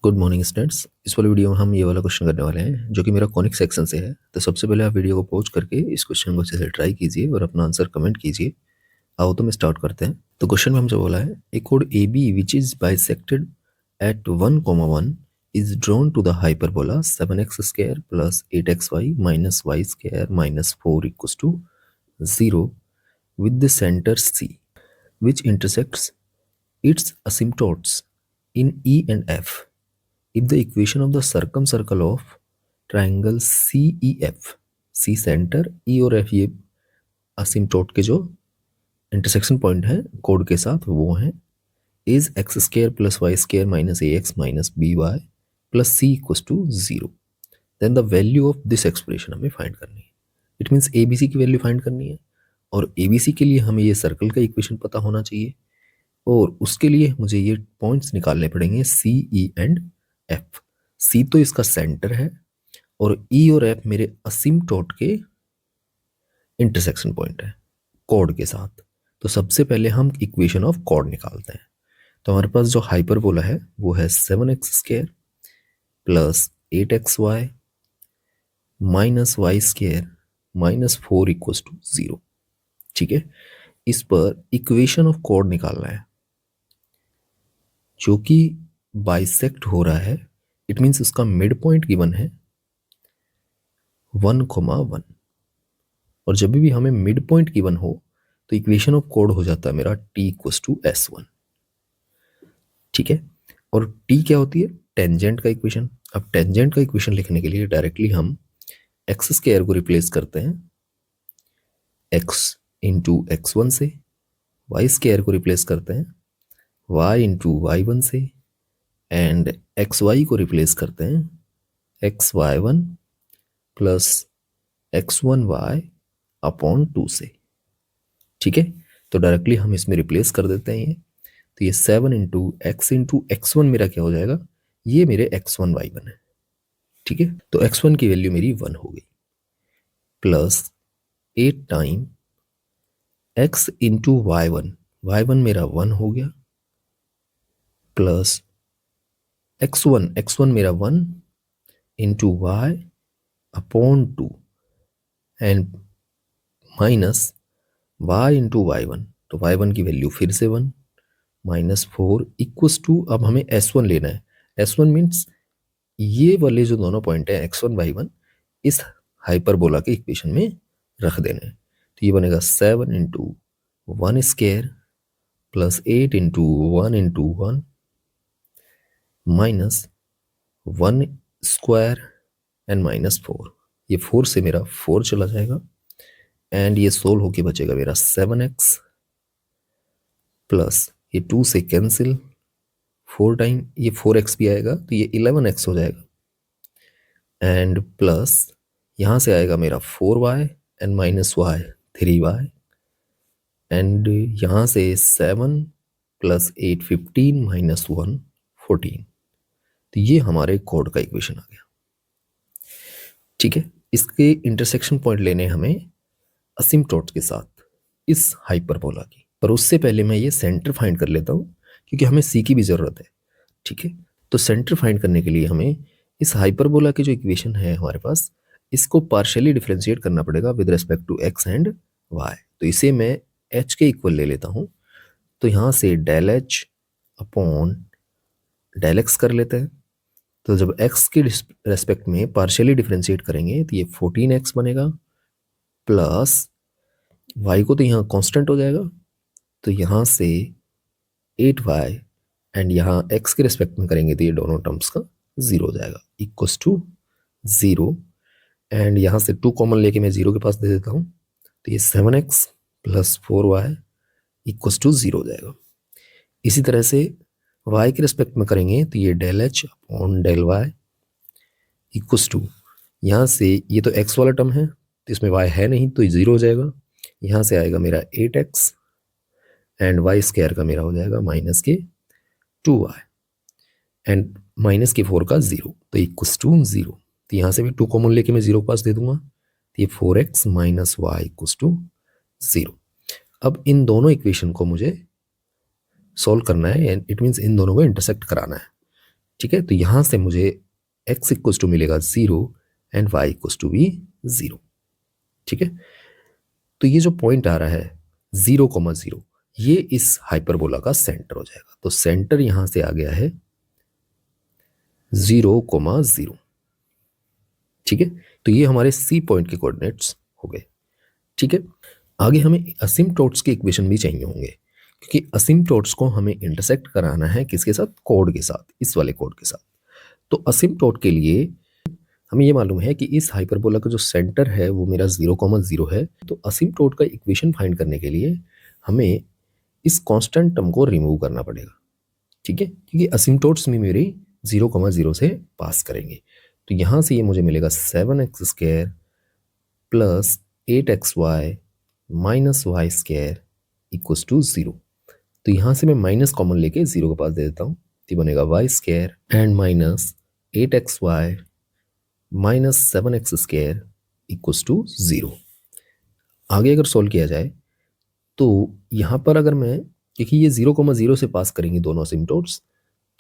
Good morning students. इस वाले video में हम ये वाला क्वेश्चन करने वाले हैं जो कि मेरा कॉनिक सेक्शन से है। तो सबसे पहले आप वीडियो को पॉज करके इस क्वेश्चन को अच्छे से ट्राई कीजिए और अपना आंसर कमेंट कीजिए। आओ तो मैं स्टार्ट करते हैं। तो क्वेश्चन में हमसे बोला है ए कोड A B which is bisected at 1,1 is drawn to the hyperbola 7x² plus 8xy minus y² minus 4 equals to 0 with the center C which intersects its asymptotes in E and F. If the equation of the circumcircle of triangle CEF, C centre E और F ये असिम्प्टोट के जो intersection point है code के साथ वो हैं, is x² plus y² minus ax minus by plus c equals to 0, then the value of this expression हमें फाइंड करनी है। It means A B C की वैल्यू फाइंड करनी है और ए बी सी के लिए हमें ये सर्कल का इक्वेशन पता होना चाहिए और उसके लिए मुझे ये पॉइंट्स निकालने पड़ेंगे सी ई एंड एफ। सी तो इसका सेंटर है और ई और एफ मेरे असिम्प्टोट के इंटरसेक्शन पॉइंट है कॉर्ड के साथ। तो सबसे पहले हम इक्वेशन ऑफ कॉर्ड निकालते हैं। तो हमारे पास जो हाइपरबोला है वो है 7x² plus 8xy minus y² minus 4 equals to 0। ठीक है, इस पर इक्वेशन ऑफ कॉर्ड निकालना है जो कि बाइसेक्ट हो रहा है। इट मीन्स उसका मिड पॉइंट गिवन है 1,1 और जब भी हमें मिड पॉइंट गिवन हो तो इक्वेशन ऑफ कॉर्ड हो जाता है मेरा t इक्वल्स टू s1। ठीक है, और t क्या होती है? टेंजेंट का इक्वेशन। अब टेंजेंट का इक्वेशन लिखने के लिए डायरेक्टली हम x² को रिप्लेस करते हैं x इंटू x1 से, y² को रिप्लेस करते हैं y इंटू y1 से एंड xy को रिप्लेस करते हैं xy1 प्लस x1y अपॉन 2 से। ठीक है, तो डायरेक्टली हम इसमें रिप्लेस कर देते हैं ये। तो ये 7 इंटू x1 मेरा क्या हो जाएगा? ये मेरे x1 y1 है। ठीक है, तो x1 की वैल्यू मेरी 1 हो गई plus 8 time x into y1 मेरा 1 हो गया प्लस x1 मेरा 1 into y upon 2 and minus y into y1। तो y1 की वैल्यू फिर से 1 माइनस 4 इक्वल्स टू, अब हमें s1 लेना है। s1 मीन्स ये वाले जो दोनों पॉइंट है x1 y1 इस हाइपरबोला के इक्वेशन में रख देना है। तो ये बनेगा 7 into 1² plus 8 into 1 minus 1² and minus 4। ये 4 से मेरा 4 चला जाएगा एंड ये सोल्व होके बचेगा मेरा 7x प्लस ये 2 से कैंसिल 4 टाइम ये 4x भी आएगा तो ये 11x हो जाएगा एंड प्लस यहाँ से आएगा मेरा 4y and minus y 3y and यहाँ से 7 प्लस 8 15 माइनस 1 14। तो ये हमारे कोड का इक्वेशन आ गया। ठीक है, इसके इंटरसेक्शन पॉइंट लेने हमें असिम्प्टोट के साथ इस हाइपरबोला की, पर उससे पहले मैं ये सेंटर फाइंड कर लेता हूँ क्योंकि हमें सी की भी ज़रूरत है। ठीक है, तो सेंटर फाइंड करने के लिए हमें इस हाइपरबोला की जो इक्वेशन है हमारे पास इसको पार्शियली डिफरेंशिएट करना पड़ेगा with respect to X and Y. तो इसे मैं एच के इक्वल ले लेता हूँ। तो यहाँ से del H upon del X कर लेते हैं। तो जब x के रेस्पेक्ट में पार्शियली डिफरेंशिएट करेंगे तो ये 14x बनेगा प्लस y को तो यहाँ कांस्टेंट हो जाएगा तो यहाँ से 8y एंड यहाँ x के रेस्पेक्ट में करेंगे तो ये दोनों टर्म्स का 0 हो जाएगा इक्वल्स टू 0 एंड यहाँ से 2 कॉमन लेके मैं 0 के पास दे देता हूँ तो ये 7x plus 4y equals to 0 हो जाएगा। इसी तरह से y के रिस्पेक्ट में करेंगे तो ये del H upon del Y equals to, यहाँ से ये तो x वाला टर्म है तो इसमें y है नहीं तो 0 हो जाएगा। यहाँ से आएगा मेरा 8x एंड y² का मेरा हो जाएगा माइनस के 2y एंड माइनस के 4 का 0 तो इक्वल्स टू 0। तो यहाँ से भी 2 कॉमन लेके मैं 0 के पास दे दूंगा तो ये 4x minus Y equals to 0। अब इन दोनों इक्वेशन को मुझे सॉल्व करना है एंड इट मीन्स इन दोनों को इंटरसेक्ट कराना है। ठीक है, तो यहाँ से मुझे x इक्वल्स टू मिलेगा 0 एंड y इक्वल्स टू भी 0। ठीक है, तो ये जो पॉइंट आ रहा है 0,0, ये इस हाइपरबोला का सेंटर हो जाएगा। तो सेंटर यहाँ से आ गया है 0,0। ठीक है, तो ये हमारे सी पॉइंट के कोऑर्डिनेट्स हो गए। ठीक है, आगे हमें असिम्प्टोट्स की इक्वेशन भी चाहिए होंगे, क्योंकि असिम्प्टोट्स को हमें इंटरसेक्ट कराना है किसके साथ, कोड के साथ, इस वाले कोड के साथ। तो असिम्प्टोट के लिए हमें ये मालूम है कि इस हाइपरबोला का जो सेंटर है वो मेरा 0,0 है। तो असिम्प्टोट का इक्वेशन फाइंड करने के लिए हमें इस कांस्टेंट टर्म को रिमूव करना पड़ेगा। ठीक है, क्योंकि असिम्प्टोट्स में मेरे 0,0 से पास करेंगे। तो यहाँ से ये मुझे मिलेगा 7x² plus 8xy minus Y square equals to 0। तो यहाँ से मैं माइनस कॉमन लेके 0 के पास दे देता हूँ, तो बनेगा y² and minus 8xy minus 7x² equals to 0। आगे अगर सोल्व किया जाए तो यहाँ पर अगर मैं, क्योंकि ये 0,0 से पास करेंगे दोनों असिम्प्टोट्स,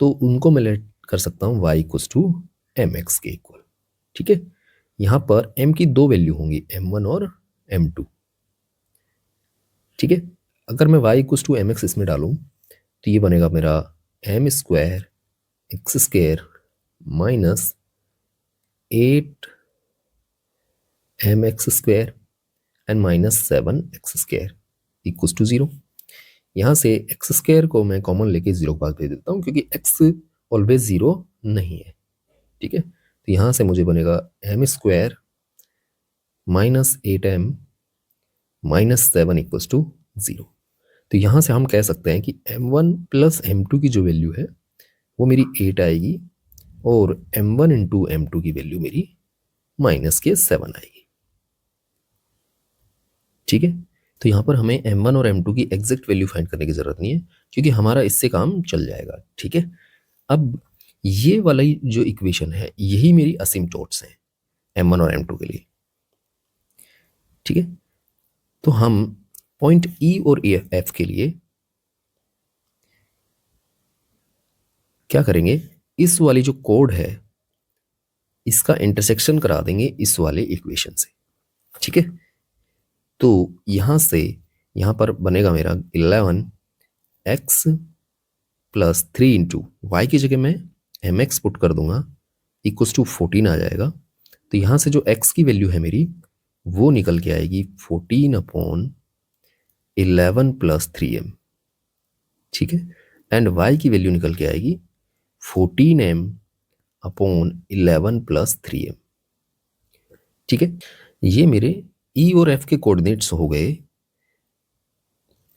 तो उनको मैं लेट कर सकता हूँ y इक्वल्स टू mx के इक्वल। ठीक है, यहाँ पर m की दो वैल्यू होंगी, m1 और m2। ठीक है, अगर मैं y इक्वल्स टू mx इसमें डालूँ तो ये बनेगा मेरा m² x² minus 8mx² and minus 7x² equals to 0। यहाँ से x² को मैं कॉमन लेके 0 के पास भेज देता हूँ, क्योंकि x ऑलवेज 0 नहीं है। ठीक है, तो यहाँ से मुझे बनेगा m² minus 8m minus 7 equals to 0। तो यहाँ से हम कह सकते हैं कि m1 प्लस m2 की जो वैल्यू है वो मेरी 8 आएगी, और m1 इंटू m2 की वैल्यू मेरी माइनस के 7 आएगी। ठीक है, तो यहाँ पर हमें m1 और m2 की एग्जैक्ट वैल्यू फाइंड करने की ज़रूरत नहीं है, क्योंकि हमारा इससे काम चल जाएगा। ठीक है, अब ये वाला जो इक्वेशन है यही मेरी असिम्प्टोट्स हैं m1 और m2 के लिए। ठीक है, तो हम पॉइंट E और F के लिए क्या करेंगे, इस वाली जो कोड है इसका इंटरसेक्शन करा देंगे इस वाले इक्वेशन से। ठीक है, तो यहाँ से यहाँ पर बनेगा मेरा 11x प्लस 3 इंटू वाई की जगह मैं mx पुट कर दूंगा, इक्वल्स टू 14 आ जाएगा। तो यहाँ से जो x की वैल्यू है मेरी वो निकल के आएगी 14/11 प्लस 3m। ठीक है, एंड y की वैल्यू निकल के आएगी 14m/11 प्लस 3m। ठीक है, ये मेरे E और F के कोऑर्डिनेट्स हो गए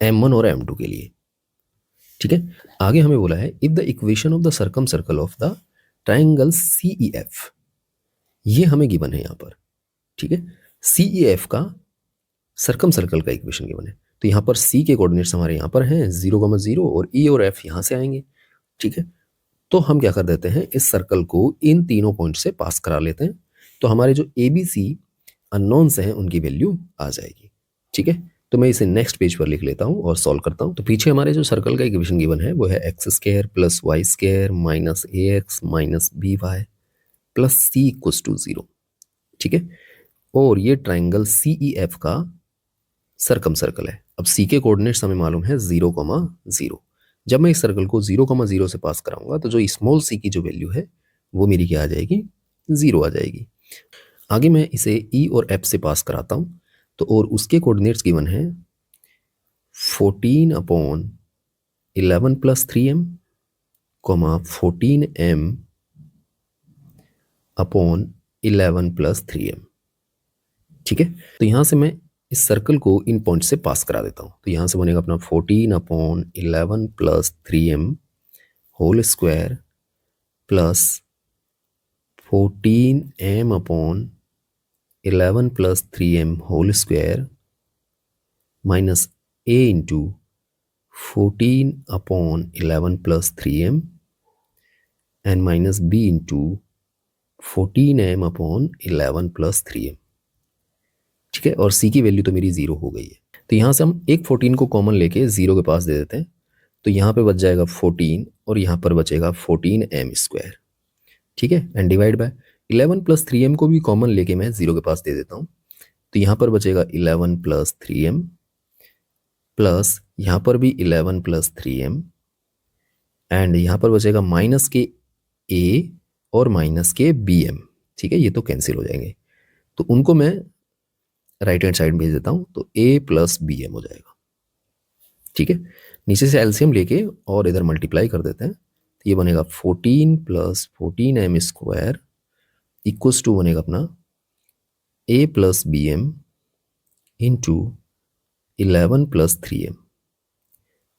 m1 और m2 के लिए। ठीक है, आगे हमें बोला है if the equation of the circum circle of the triangle CEF, ये हमें गिवन है यहाँ पर। ठीक है, CEF का सर्कम सर्कल का इक्वेशन गिवन है। तो यहाँ पर C के कोऑर्डिनेट्स हमारे यहाँ पर हैं 0,0, और E और F यहाँ से आएंगे। ठीक है, तो हम क्या कर देते हैं, इस सर्कल को इन तीनों पॉइंट से पास करा लेते हैं, तो हमारे जो ABC अननोन्स हैं उनकी वैल्यू आ जाएगी। ठीक है, तो मैं इसे नेक्स्ट पेज पर लिख लेता हूँ और सॉल्व करता हूँ। तो पीछे हमारे जो सर्कल का इक्वेशन गिवन है वो है x² plus y² minus ax minus by plus c equals to 0। ठीक है, और ये ट्राइंगल CEF का सर्कम सर्कल है। अब C के कोऑर्डिनेट्स हमें मालूम है 0,0। जब मैं इस सर्कल को 0,0 से पास कराऊंगा तो जो स्मॉल c की जो वैल्यू है वो मेरी क्या आ जाएगी, 0 आ जाएगी। आगे मैं इसे E और F से पास कराता हूँ, तो और उसके कोऑर्डिनेट्स गिवन है 14/11 plus 3m, 14m/11 plus 3m। ठीक है, तो यहाँ से मैं इस सर्कल को इन पॉइंट से पास करा देता हूँ। तो यहाँ से बनेगा अपना 14/11 plus 3m whole square plus 14m/11 plus 3m whole square minus a into 14/11 plus 3m and minus b into 14m/11 plus 3m। ठीक है, और c की वैल्यू तो मेरी 0 हो गई है। तो यहाँ से हम एक 14 को कॉमन लेके 0 के पास दे देते हैं, तो यहाँ पे बच जाएगा 14 और यहाँ पर बचेगा 14m²। ठीक है, एंड डिवाइड बाय 11 + 3m को भी कॉमन लेके मैं 0 के पास दे देता हूँ। तो यहाँ पर बचेगा 11 + 3m प्लस यहाँ पर भी 11 + 3m एंड यहाँ पर बचेगा माइनस के a और माइनस के bm। ठीक है, ये तो कैंसिल हो जाएंगे, तो उनको मैं राइट हैंड साइड भेज देता हूँ, तो a + bm हो जाएगा। ठीक है, नीचे से एलसीएम लेके और इधर मल्टीप्लाई कर देते हैं, तो ये बनेगा 14 + 14m² इक्वल्स टू बनेगा अपना a + bm इंटू 11 + 3m।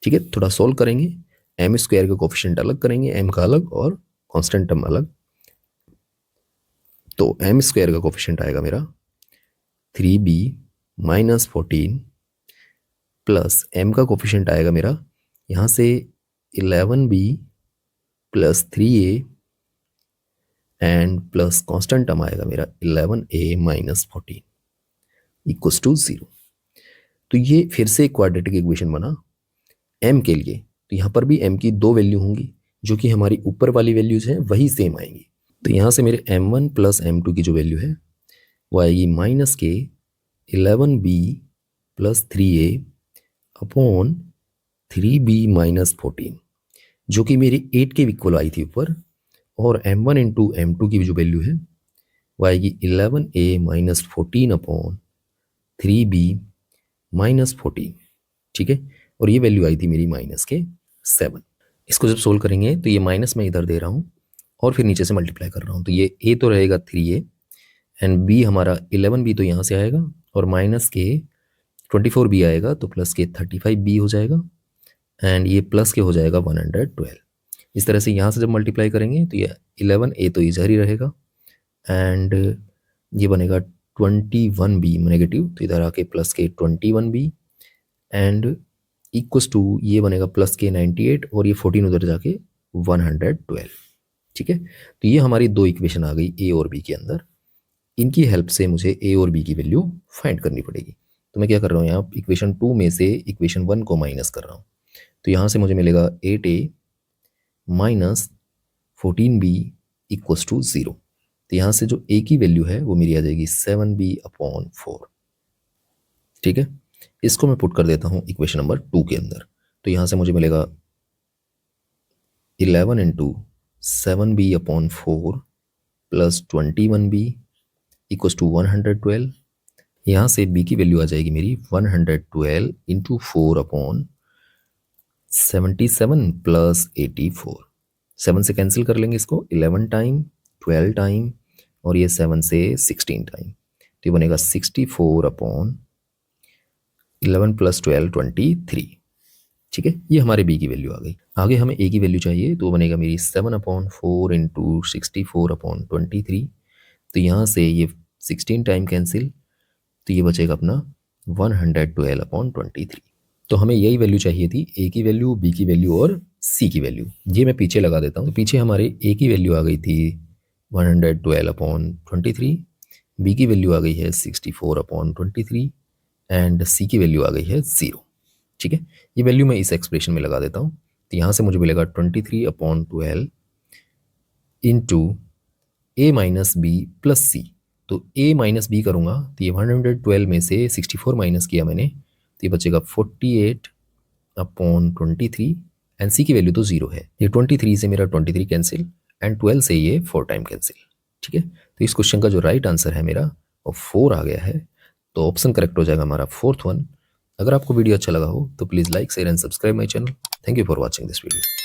ठीक है, थोड़ा सोल्व करेंगे, m² का कोफिशिएंट अलग करेंगे, m का अलग और कांस्टेंट टर्म अलग। तो m² का कोफिशिएंट आएगा मेरा 3b - 14 प्लस m का कोफिशिएंट आएगा मेरा यहाँ से 11b + 3a and plus constant term आएगा मेरा 11a - 14 इक्वल्स टू 0। तो ये फिर से एक क्वाड्रेटिक इक्वेशन बना m के लिए। तो यहाँ पर भी m की 2 वैल्यू होंगी, जो कि हमारी ऊपर वाली वैल्यूज हैं वही सेम आएंगी। तो यहाँ से मेरे m1 + m2 की जो वैल्यू है वो आएगी माइनस के 11b + 3a अपॉन 3b - 14, जो कि मेरी 8 के इक्वल आई थी ऊपर। और m1 × m2 की जो वैल्यू है वो आएगी 11a - 14 अपॉन 3b - 14। ठीक है, और ये वैल्यू आई थी मेरी -7। इसको जब सोल्व करेंगे तो ये माइनस में इधर दे रहा हूँ और फिर नीचे से मल्टीप्लाई कर रहा हूँ, तो ये a तो रहेगा 3a एंड b हमारा 11b तो यहाँ से आएगा और माइनस के 24b आएगा, तो प्लस के 35b हो जाएगा एंड ये प्लस के हो जाएगा 112। इस तरह से यहाँ से जब मल्टीप्लाई करेंगे तो ये 11a तो इधर ही रहेगा एंड ये बनेगा 21b नेगेटिव, तो इधर आके प्लस के 21b एंड इक्वल्स टू ये बनेगा प्लस के 98 और ये 14 उधर जाके 112। ठीक है, तो ये हमारी 2 इक्वेशन आ गई a और b के अंदर। इनकी हेल्प से मुझे a और b की वैल्यू फाइंड करनी पड़ेगी। तो मैं क्या कर रहा हूँ, यहाँ इक्वेशन 2 में से इक्वेशन 1 को माइनस कर रहा हूँ। तो यहाँ से मुझे मिलेगा 8a - 14b इक्वल्स टू 0। तो यहाँ से जो a की वैल्यू है वो मेरी आ जाएगी 7b/4। ठीक है, इसको मैं पुट कर देता हूँ इक्वेशन नंबर 2 के अंदर। तो यहाँ से मुझे मिलेगा 11 × 7b/4 plus 21b equals to 112। यहाँ से b की वैल्यू आ जाएगी मेरी 112 × 4/77 प्लस 84। 7 से कैंसिल कर लेंगे इसको, 11 टाइम, 12 टाइम और ये 7 से 16 टाइम, तो ये बनेगा 64/11 + 12 23। ठीक है, ये हमारे b की वैल्यू आ गई। आगे हमें a की वैल्यू चाहिए, तो वो बनेगा मेरी 7/4 × 64/23। तो यहाँ से ये 16 टाइम कैंसिल, तो ये बचेगा अपना 112/23। तो हमें यही वैल्यू चाहिए थी, a की वैल्यू, b की वैल्यू और c की वैल्यू। ये मैं पीछे लगा देता हूँ। तो पीछे हमारे a की वैल्यू आ गई थी 112/23, b की वैल्यू आ गई है 64/23 एंड c की वैल्यू आ गई है 0। ठीक है, ये वैल्यू मैं इस एक्सप्रेशन में लगा देता हूँ। तो यहाँ से मुझे मिलेगा 23/12 into a - b plus c। तो a - b करूँगा तो ये 112 में से 64 माइनस किया मैंने, तो ये बचेगा 48/23 एंड c की वैल्यू तो 0 है। ये 23 से मेरा 23 कैंसिल एंड 12 से ये 4 टाइम कैंसिल। ठीक है, तो इस क्वेश्चन का जो राइट आंसर है मेरा वो 4 आ गया है। तो ऑप्शन करेक्ट हो जाएगा हमारा 4th वन। अगर आपको वीडियो अच्छा लगा हो तो please like, share and subscribe my channel. Thank you for watching this video.